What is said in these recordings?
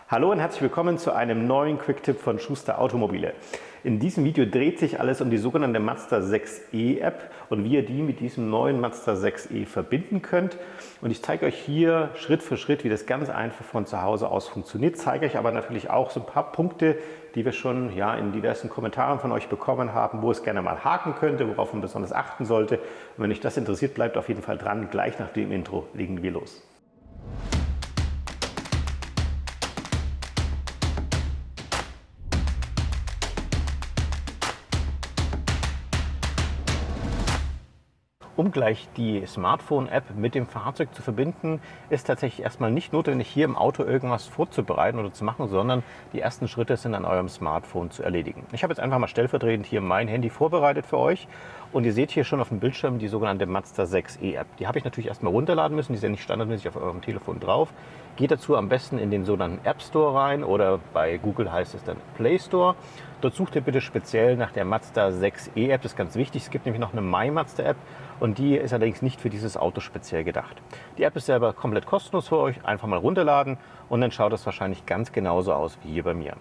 Hallo und herzlich willkommen zu einem neuen Quick-Tipp von Schuster Automobile. In diesem Video dreht sich alles um die sogenannte Mazda 6e App und wie ihr die mit diesem neuen Mazda 6e verbinden könnt. Und ich zeige euch hier Schritt für Schritt, wie das ganz einfach von zu Hause aus funktioniert. Zeige euch aber natürlich auch so ein paar Punkte, die wir schon in diversen Kommentaren von euch bekommen haben, wo es gerne mal haken könnte, worauf man besonders achten sollte. Und wenn euch das interessiert, bleibt auf jeden Fall dran. Gleich nach dem Intro legen wir los. Um gleich die Smartphone-App mit dem Fahrzeug zu verbinden, ist tatsächlich erstmal nicht notwendig, hier im Auto irgendwas vorzubereiten oder zu machen, sondern die ersten Schritte sind an eurem Smartphone zu erledigen. Ich habe jetzt einfach mal stellvertretend hier mein Handy vorbereitet für euch und ihr seht hier schon auf dem Bildschirm die sogenannte Mazda 6e App. Die habe ich natürlich erstmal runterladen müssen, die ist ja nicht standardmäßig auf eurem Telefon drauf. Geht dazu am besten in den sogenannten App Store rein oder bei Google heißt es dann Play Store. Dort sucht ihr bitte speziell nach der Mazda 6e App, das ist ganz wichtig. Es gibt nämlich noch eine My Mazda App und die ist allerdings nicht für dieses Auto speziell gedacht. Die App ist selber komplett kostenlos für euch, einfach mal runterladen und dann schaut es wahrscheinlich ganz genauso aus wie hier bei mir.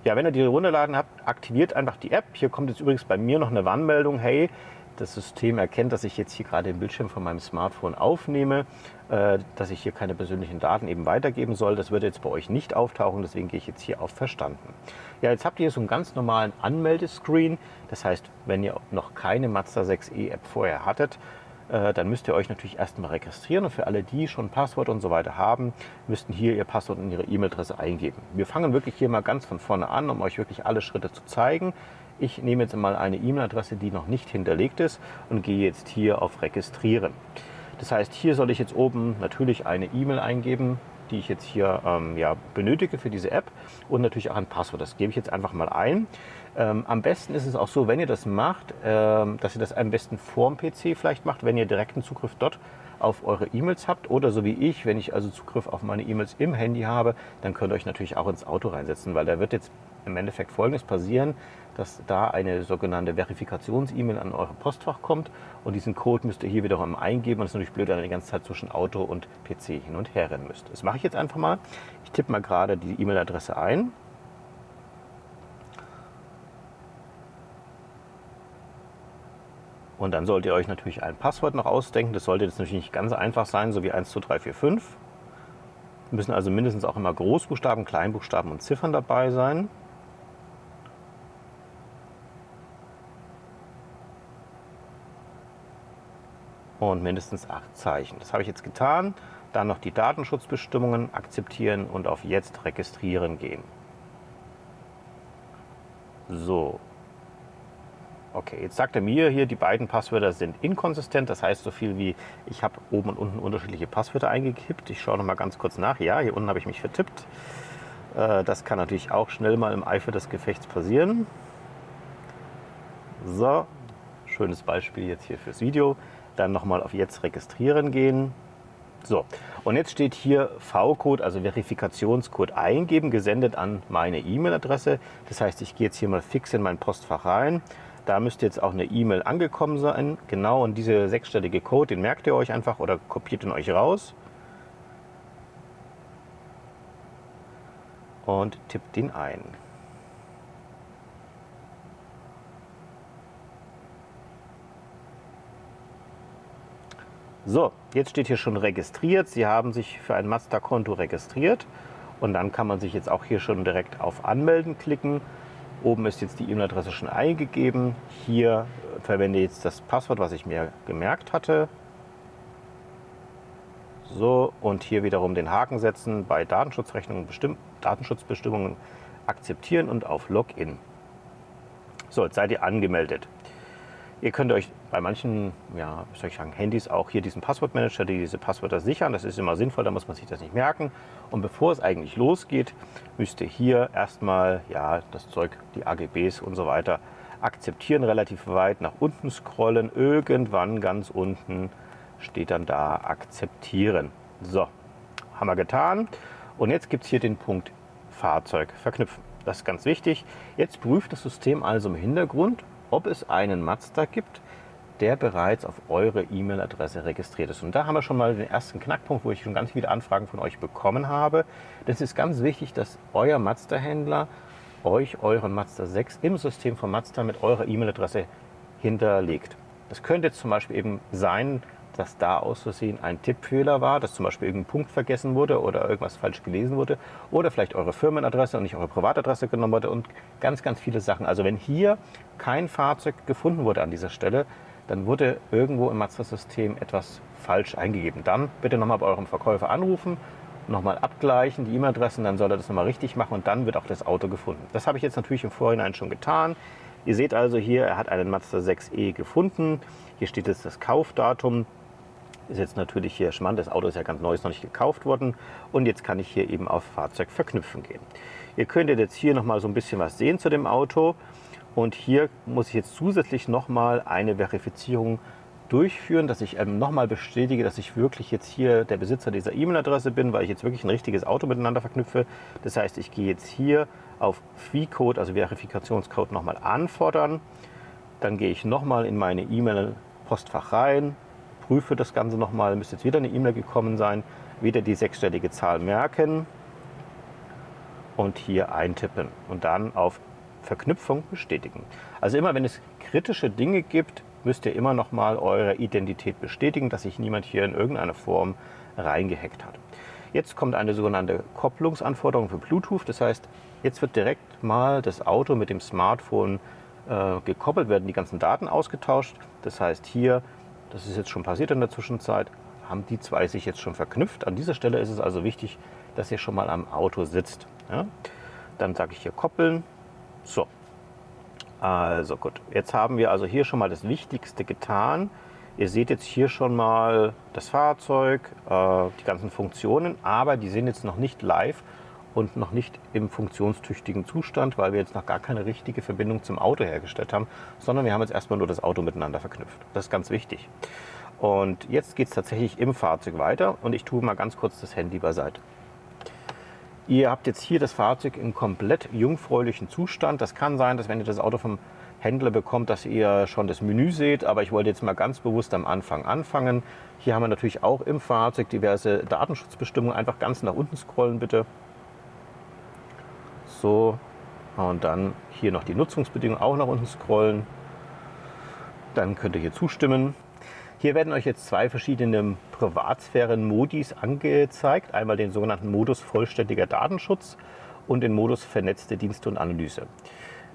Ja, wenn ihr die runterladen habt, aktiviert einfach die App. Hier kommt jetzt übrigens bei mir noch eine Warnmeldung, hey, das System erkennt, dass ich jetzt hier gerade den Bildschirm von meinem Smartphone aufnehme, dass ich hier keine persönlichen Daten eben weitergeben soll. Das wird jetzt bei euch nicht auftauchen, deswegen gehe ich jetzt hier auf Verstanden. Ja, jetzt habt ihr so einen ganz normalen Anmeldescreen. Das heißt, wenn ihr noch keine Mazda 6e App vorher hattet, dann müsst ihr euch natürlich erstmal registrieren. Und für alle, die schon Passwort und so weiter haben, müssten hier ihr Passwort und ihre E-Mail-Adresse eingeben. Wir fangen wirklich hier mal ganz von vorne an, um euch wirklich alle Schritte zu zeigen. Ich nehme jetzt mal eine E-Mail-Adresse, die noch nicht hinterlegt ist und gehe jetzt hier auf Registrieren. Das heißt, hier soll ich jetzt oben natürlich eine E-Mail eingeben, die ich jetzt hier benötige für diese App und natürlich auch ein Passwort. Das gebe ich jetzt einfach mal ein. Am besten ist es auch so, wenn ihr das macht, dass ihr das am besten vorm PC vielleicht macht, wenn ihr direkten Zugriff dort auf eure E-Mails habt oder so wie ich, wenn ich also Zugriff auf meine E-Mails im Handy habe, dann könnt ihr euch natürlich auch ins Auto reinsetzen, weil da wird jetzt im Endeffekt Folgendes passieren, dass da eine sogenannte Verifikations-E-Mail an eure Postfach kommt und diesen Code müsst ihr hier wiederum eingeben und es ist natürlich blöd, wenn ihr die ganze Zeit zwischen Auto und PC hin und her rennen müsst. Das mache ich jetzt einfach mal. Ich tippe mal gerade die E-Mail-Adresse ein. Und dann solltet ihr euch natürlich ein Passwort noch ausdenken. Das sollte jetzt natürlich nicht ganz einfach sein, so wie 1, 2, 3, 4, 5. Müssen also mindestens auch immer Großbuchstaben, Kleinbuchstaben und Ziffern dabei sein. Und mindestens 8 Zeichen. Das habe ich jetzt getan. Dann noch die Datenschutzbestimmungen akzeptieren und auf Jetzt registrieren gehen. So. Okay, jetzt sagt er mir hier, die beiden Passwörter sind inkonsistent. Das heißt so viel wie, ich habe oben und unten unterschiedliche Passwörter eingekippt. Ich schaue noch mal ganz kurz nach. Ja, hier unten habe ich mich vertippt. Das kann natürlich auch schnell mal im Eifer des Gefechts passieren. So, schönes Beispiel jetzt hier fürs Video. Dann nochmal auf Jetzt registrieren gehen. So, und jetzt steht hier V-Code, also Verifikationscode eingeben, gesendet an meine E-Mail-Adresse. Das heißt, ich gehe jetzt hier mal fix in mein Postfach rein. Da müsste jetzt auch eine E-Mail angekommen sein. Genau, und dieser 6-stellige Code, den merkt ihr euch einfach oder kopiert ihn euch raus. Und tippt den ein. So, jetzt steht hier schon registriert. Sie haben sich für ein Mazda-Konto registriert. Und dann kann man sich jetzt auch hier schon direkt auf Anmelden klicken. Oben ist jetzt die E-Mail-Adresse schon eingegeben. Hier verwende ich jetzt das Passwort, was ich mir gemerkt hatte. So, und hier wiederum den Haken setzen, bei Datenschutzbestimmungen akzeptieren und auf Login. So, jetzt seid ihr angemeldet. Ihr könnt euch bei manchen Handys auch hier diesen Passwortmanager, diese Passwörter sichern. Das ist immer sinnvoll, da muss man sich das nicht merken. Und bevor es eigentlich losgeht, müsst ihr hier erstmal das Zeug, die AGBs und so weiter akzeptieren, relativ weit nach unten scrollen. Irgendwann ganz unten steht dann da akzeptieren. So, haben wir getan. Und jetzt gibt es hier den Punkt Fahrzeug verknüpfen. Das ist ganz wichtig. Jetzt prüft das System also im Hintergrund, ob es einen Mazda gibt, der bereits auf eure E-Mail-Adresse registriert ist. Und da haben wir schon mal den ersten Knackpunkt, wo ich schon ganz viele Anfragen von euch bekommen habe. Das ist ganz wichtig, dass euer Mazda-Händler euch euren Mazda 6 im System von Mazda mit eurer E-Mail-Adresse hinterlegt. Das könnte jetzt zum Beispiel eben sein, dass da aus Versehen ein Tippfehler war, dass zum Beispiel irgendein Punkt vergessen wurde oder irgendwas falsch gelesen wurde oder vielleicht eure Firmenadresse und nicht eure Privatadresse genommen wurde und ganz, ganz viele Sachen. Also wenn hier kein Fahrzeug gefunden wurde an dieser Stelle, dann wurde irgendwo im Mazda-System etwas falsch eingegeben. Dann bitte nochmal bei eurem Verkäufer anrufen, nochmal abgleichen, die E-Mail-Adressen, dann soll er das nochmal richtig machen und dann wird auch das Auto gefunden. Das habe ich jetzt natürlich im Vorhinein schon getan. Ihr seht also hier, er hat einen Mazda 6e gefunden. Hier steht jetzt das Kaufdatum. Ist jetzt natürlich hier Schmand, das Auto ist ja ganz neu, ist noch nicht gekauft worden. Und jetzt kann ich hier eben auf Fahrzeug verknüpfen gehen. Ihr könntet jetzt hier nochmal so ein bisschen was sehen zu dem Auto. Und hier muss ich jetzt zusätzlich nochmal eine Verifizierung durchführen, dass ich nochmal bestätige, dass ich wirklich jetzt hier der Besitzer dieser E-Mail-Adresse bin, weil ich jetzt wirklich ein richtiges Auto miteinander verknüpfe. Das heißt, ich gehe jetzt hier auf FI-Code, also Verifikationscode, nochmal anfordern. Dann gehe ich nochmal in meine E-Mail-Postfach rein, prüfe das Ganze nochmal, müsste jetzt wieder eine E-Mail gekommen sein, wieder die 6-stellige Zahl merken und hier eintippen und dann auf Verknüpfung bestätigen. Also immer wenn es kritische Dinge gibt, müsst ihr immer noch mal eure Identität bestätigen, dass sich niemand hier in irgendeiner Form reingehackt hat. Jetzt kommt eine sogenannte Kopplungsanforderung für Bluetooth. Das heißt, jetzt wird direkt mal das Auto mit dem Smartphone gekoppelt, werden die ganzen Daten ausgetauscht. Das heißt hier, das ist jetzt schon passiert in der Zwischenzeit, haben die zwei sich jetzt schon verknüpft. An dieser Stelle ist es also wichtig, dass ihr schon mal am Auto sitzt. Ja? Dann sage ich hier koppeln. So, also gut. Jetzt haben wir also hier schon mal das Wichtigste getan. Ihr seht jetzt hier schon mal das Fahrzeug, die ganzen Funktionen, aber die sind jetzt noch nicht live und noch nicht im funktionstüchtigen Zustand, weil wir jetzt noch gar keine richtige Verbindung zum Auto hergestellt haben, sondern wir haben jetzt erstmal nur das Auto miteinander verknüpft. Das ist ganz wichtig. Und jetzt geht es tatsächlich im Fahrzeug weiter und ich tue mal ganz kurz das Handy beiseite. Ihr habt jetzt hier das Fahrzeug im komplett jungfräulichen Zustand. Das kann sein, dass wenn ihr das Auto vom Händler bekommt, dass ihr schon das Menü seht, aber ich wollte jetzt mal ganz bewusst am Anfang anfangen. Hier haben wir natürlich auch im Fahrzeug diverse Datenschutzbestimmungen. Einfach ganz nach unten scrollen bitte. So, und dann hier noch die Nutzungsbedingungen auch nach unten scrollen. Dann könnt ihr hier zustimmen. Hier werden euch jetzt zwei verschiedene Privatsphären-Modis angezeigt. Einmal den sogenannten Modus vollständiger Datenschutz und den Modus vernetzte Dienste und Analyse.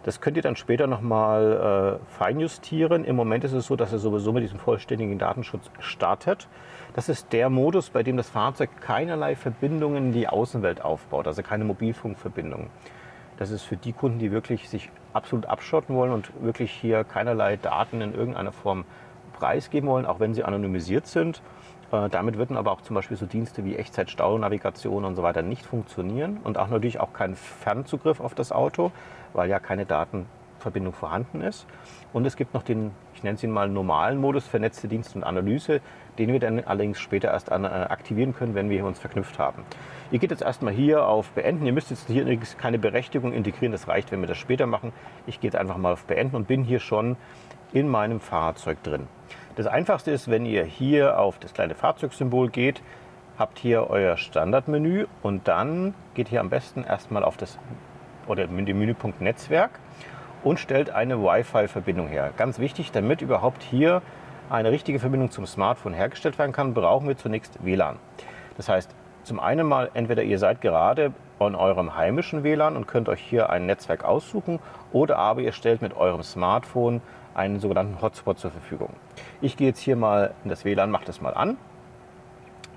Das könnt ihr dann später nochmal feinjustieren. Im Moment ist es so, dass er sowieso mit diesem vollständigen Datenschutz startet. Das ist der Modus, bei dem das Fahrzeug keinerlei Verbindungen in die Außenwelt aufbaut, also keine Mobilfunkverbindungen. Das ist für die Kunden, die wirklich sich absolut abschotten wollen und wirklich hier keinerlei Daten in irgendeiner Form preisgeben wollen, auch wenn sie anonymisiert sind. Damit würden aber auch zum Beispiel so Dienste wie Echtzeit-Staunavigation und so weiter nicht funktionieren und auch natürlich auch kein Fernzugriff auf das Auto, weil ja keine Datenverbindung vorhanden ist. Und es gibt noch den, ich nenne es ihn mal, normalen Modus, vernetzte Dienste und Analyse, den wir dann allerdings später erst aktivieren können, wenn wir uns verknüpft haben. Ihr geht jetzt erstmal hier auf Beenden. Ihr müsst jetzt hier keine Berechtigung integrieren, das reicht, wenn wir das später machen. Ich gehe jetzt einfach mal auf Beenden und bin hier schon in meinem Fahrzeug drin. Das Einfachste ist, wenn ihr hier auf das kleine Fahrzeugsymbol geht, habt hier euer Standardmenü und dann geht hier am besten erstmal auf das oder den Menüpunkt Netzwerk und stellt eine Wi-Fi-Verbindung her. Ganz wichtig, damit überhaupt hier eine richtige Verbindung zum Smartphone hergestellt werden kann, brauchen wir zunächst WLAN. Das heißt, zum einen mal entweder ihr seid gerade an eurem heimischen WLAN und könnt euch hier ein Netzwerk aussuchen oder aber ihr stellt mit eurem Smartphone einen sogenannten Hotspot zur Verfügung. Ich gehe jetzt hier mal in das WLAN, mache das mal an,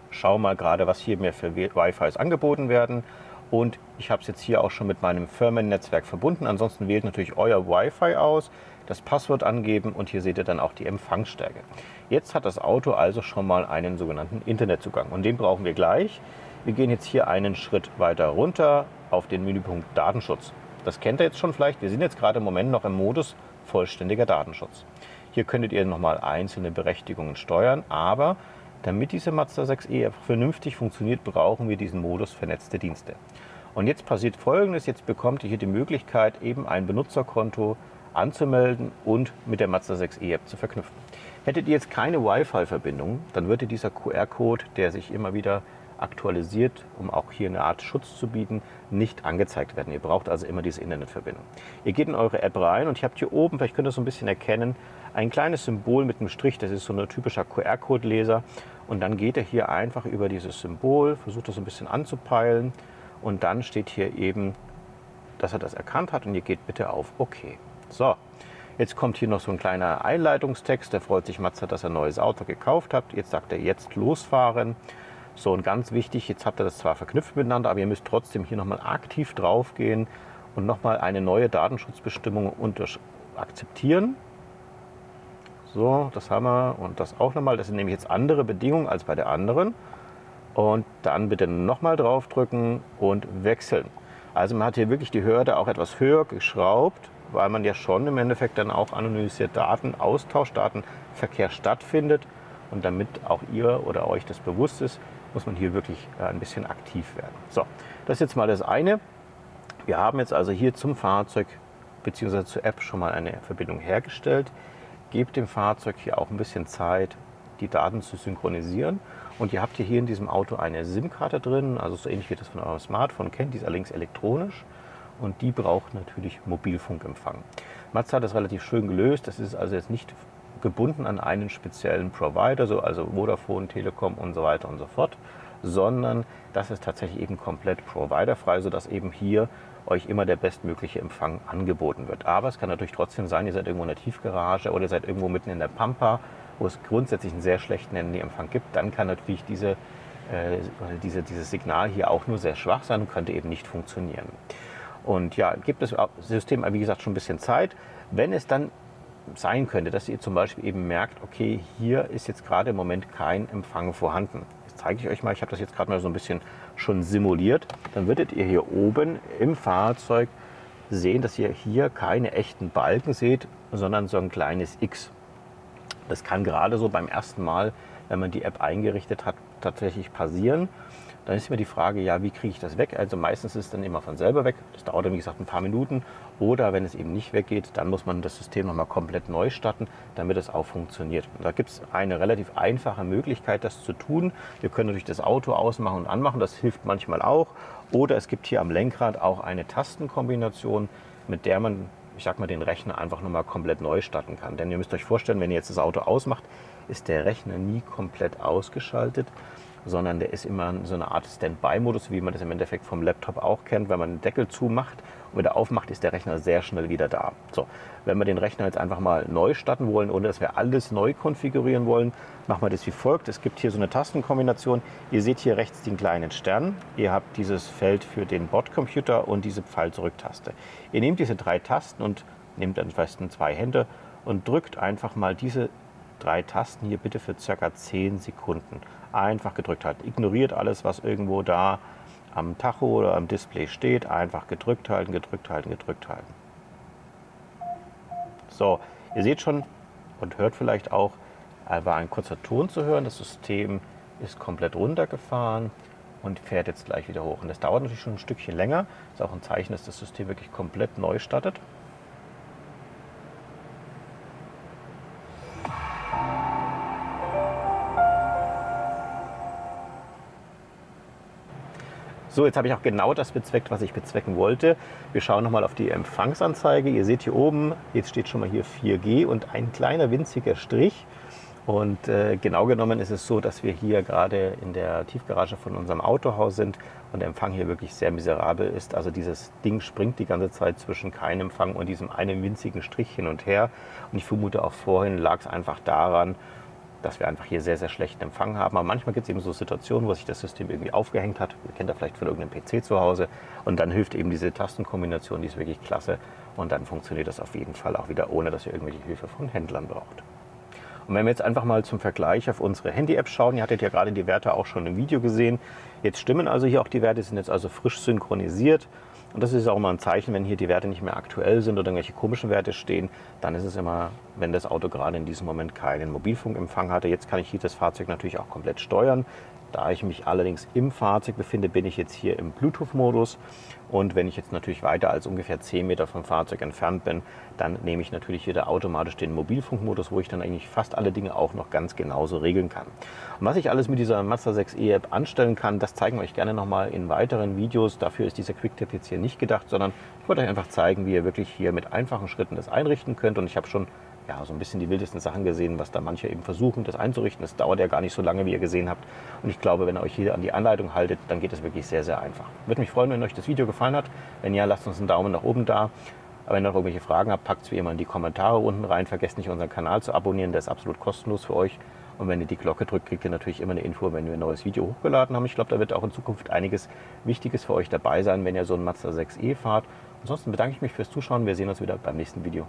schaue mal gerade, was hier mir für Wi-Fis angeboten werden und ich habe es jetzt hier auch schon mit meinem Firmennetzwerk verbunden. Ansonsten wählt natürlich euer Wi-Fi aus, das Passwort angeben und hier seht ihr dann auch die Empfangsstärke. Jetzt hat das Auto also schon mal einen sogenannten Internetzugang und den brauchen wir gleich. Wir gehen jetzt hier einen Schritt weiter runter auf den Menüpunkt Datenschutz. Das kennt ihr jetzt schon vielleicht, wir sind jetzt gerade im Moment noch im Modus vollständiger Datenschutz. Hier könntet ihr nochmal einzelne Berechtigungen steuern, aber damit diese Mazda 6e vernünftig funktioniert, brauchen wir diesen Modus vernetzte Dienste. Und jetzt passiert Folgendes, jetzt bekommt ihr hier die Möglichkeit, eben ein Benutzerkonto anzumelden und mit der Mazda 6e App zu verknüpfen. Hättet ihr jetzt keine Wi-Fi-Verbindung, dann würde dieser QR-Code, der sich immer wieder aktualisiert, um auch hier eine Art Schutz zu bieten, nicht angezeigt werden. Ihr braucht also immer diese Internetverbindung. Ihr geht in eure App rein und ihr habt hier oben, vielleicht könnt ihr das so ein bisschen erkennen, ein kleines Symbol mit einem Strich, das ist so ein typischer QR-Code-Leser. Und dann geht ihr hier einfach über dieses Symbol, versucht das so ein bisschen anzupeilen und dann steht hier eben, dass er das erkannt hat und ihr geht bitte auf OK. So, jetzt kommt hier noch so ein kleiner Einleitungstext, der freut sich Mazda, dass er ein neues Auto gekauft hat. Jetzt sagt er, jetzt losfahren. So, und ganz wichtig, jetzt habt ihr das zwar verknüpft miteinander, aber ihr müsst trotzdem hier nochmal aktiv drauf gehen und nochmal eine neue Datenschutzbestimmung akzeptieren. So, das haben wir und das auch nochmal. Das sind nämlich jetzt andere Bedingungen als bei der anderen. Und dann bitte nochmal draufdrücken und wechseln. Also man hat hier wirklich die Hürde auch etwas höher geschraubt, weil man ja schon im Endeffekt dann auch anonymisiert Datenaustausch, Datenverkehr stattfindet. Und damit auch ihr oder euch das bewusst ist, muss man hier wirklich ein bisschen aktiv werden. So, das ist jetzt mal das eine. Wir haben jetzt also hier zum Fahrzeug bzw. zur App schon mal eine Verbindung hergestellt. Gebt dem Fahrzeug hier auch ein bisschen Zeit, die Daten zu synchronisieren. Und ihr habt hier in diesem Auto eine SIM-Karte drin, also so ähnlich wie das von eurem Smartphone kennt, die ist allerdings elektronisch und die braucht natürlich Mobilfunkempfang. Mazda hat das relativ schön gelöst, das ist also jetzt nicht gebunden an einen speziellen Provider, so also Vodafone, Telekom und so weiter und so fort, sondern das ist tatsächlich eben komplett providerfrei, sodass eben hier euch immer der bestmögliche Empfang angeboten wird. Aber es kann natürlich trotzdem sein, ihr seid irgendwo in der Tiefgarage oder ihr seid irgendwo mitten in der Pampa, wo es grundsätzlich einen sehr schlechten Handyempfang gibt. Dann kann natürlich dieses Signal hier auch nur sehr schwach sein und könnte eben nicht funktionieren. Und ja, gibt das System, wie gesagt, schon ein bisschen Zeit. Wenn es dann sein könnte, dass ihr zum Beispiel eben merkt, okay, hier ist jetzt gerade im Moment kein Empfang vorhanden. Jetzt zeige ich euch mal, ich habe das jetzt gerade mal so ein bisschen schon simuliert. Dann würdet ihr hier oben im Fahrzeug sehen, dass ihr hier keine echten Balken seht, sondern so ein kleines X. Das kann gerade so beim ersten Mal, wenn man die App eingerichtet hat, tatsächlich passieren. Dann ist immer die Frage, ja, wie kriege ich das weg? Also meistens ist es dann immer von selber weg. Das dauert dann, wie gesagt, ein paar Minuten. Oder wenn es eben nicht weggeht, dann muss man das System nochmal komplett neu starten, damit es auch funktioniert. Und da gibt es eine relativ einfache Möglichkeit, das zu tun. Wir können natürlich das Auto ausmachen und anmachen, das hilft manchmal auch. Oder es gibt hier am Lenkrad auch eine Tastenkombination, mit der man, ich sag mal, den Rechner einfach nochmal komplett neu starten kann. Denn ihr müsst euch vorstellen, wenn ihr jetzt das Auto ausmacht, ist der Rechner nie komplett ausgeschaltet, sondern der ist immer in so eine Art Standby-Modus, wie man das im Endeffekt vom Laptop auch kennt. Wenn man den Deckel zumacht und wieder aufmacht, ist der Rechner sehr schnell wieder da. So, wenn wir den Rechner jetzt einfach mal neu starten wollen, ohne dass wir alles neu konfigurieren wollen, machen wir das wie folgt. Es gibt hier so eine Tastenkombination. Ihr seht hier rechts den kleinen Stern. Ihr habt dieses Feld für den Bordcomputer und diese Pfeil-Zurück-Taste. Ihr nehmt diese 3 Tasten und nehmt dann vielleicht 2 Hände und drückt einfach mal diese 3 Tasten hier bitte für ca. 10 Sekunden. Einfach gedrückt halten. Ignoriert alles, was irgendwo da am Tacho oder am Display steht. Einfach gedrückt halten, gedrückt halten, gedrückt halten. So, ihr seht schon und hört vielleicht auch, war ein kurzer Ton zu hören. Das System ist komplett runtergefahren und fährt jetzt gleich wieder hoch. Und das dauert natürlich schon ein Stückchen länger. Das ist auch ein Zeichen, dass das System wirklich komplett neu startet. So, jetzt habe ich auch genau das bezweckt, was ich bezwecken wollte. Wir schauen nochmal auf die Empfangsanzeige. Ihr seht hier oben, jetzt steht schon mal hier 4G und ein kleiner winziger Strich. Und genau genommen ist es so, dass wir hier gerade in der Tiefgarage von unserem Autohaus sind und der Empfang hier wirklich sehr miserabel ist. Also dieses Ding springt die ganze Zeit zwischen keinem Empfang und diesem einen winzigen Strich hin und her. Und ich vermute auch vorhin lag es einfach daran, dass wir einfach hier sehr, sehr schlechten Empfang haben. Aber manchmal gibt es eben so Situationen, wo sich das System irgendwie aufgehängt hat. Ihr kennt das vielleicht von irgendeinem PC zu Hause. Und dann hilft eben diese Tastenkombination, die ist wirklich klasse. Und dann funktioniert das auf jeden Fall auch wieder, ohne dass ihr irgendwelche Hilfe von Händlern braucht. Und wenn wir jetzt einfach mal zum Vergleich auf unsere Handy-App schauen, ihr hattet ja gerade die Werte auch schon im Video gesehen. Jetzt stimmen also hier auch die Werte, sind jetzt also frisch synchronisiert. Und das ist auch immer ein Zeichen, wenn hier die Werte nicht mehr aktuell sind oder irgendwelche komischen Werte stehen, dann ist es immer, wenn das Auto gerade in diesem Moment keinen Mobilfunkempfang hatte. Jetzt kann ich hier das Fahrzeug natürlich auch komplett steuern. Da ich mich allerdings im Fahrzeug befinde, bin ich jetzt hier im Bluetooth-Modus. Und wenn ich jetzt natürlich weiter als ungefähr 10 Meter vom Fahrzeug entfernt bin, dann nehme ich natürlich wieder automatisch den Mobilfunkmodus, wo ich dann eigentlich fast alle Dinge auch noch ganz genauso regeln kann. Und was ich alles mit dieser Mazda 6e App anstellen kann, das zeigen wir euch gerne nochmal in weiteren Videos. Dafür ist dieser Quick-Tipp jetzt hier nicht gedacht, sondern ich wollte euch einfach zeigen, wie ihr wirklich hier mit einfachen Schritten das einrichten könnt. Und ich habe schon so ein bisschen die wildesten Sachen gesehen, was da manche eben versuchen, das einzurichten. Das dauert ja gar nicht so lange, wie ihr gesehen habt. Und ich glaube, wenn ihr euch hier an die Anleitung haltet, dann geht es wirklich sehr, sehr einfach. Würde mich freuen, wenn euch das Video gefallen hat. Wenn ja, lasst uns einen Daumen nach oben da. Aber wenn ihr noch irgendwelche Fragen habt, packt es wie immer in die Kommentare unten rein. Vergesst nicht, unseren Kanal zu abonnieren, der ist absolut kostenlos für euch. Und wenn ihr die Glocke drückt, kriegt ihr natürlich immer eine Info, wenn wir ein neues Video hochgeladen haben. Ich glaube, da wird auch in Zukunft einiges Wichtiges für euch dabei sein, wenn ihr so einen Mazda 6e fahrt. Ansonsten bedanke ich mich fürs Zuschauen. Wir sehen uns wieder beim nächsten Video.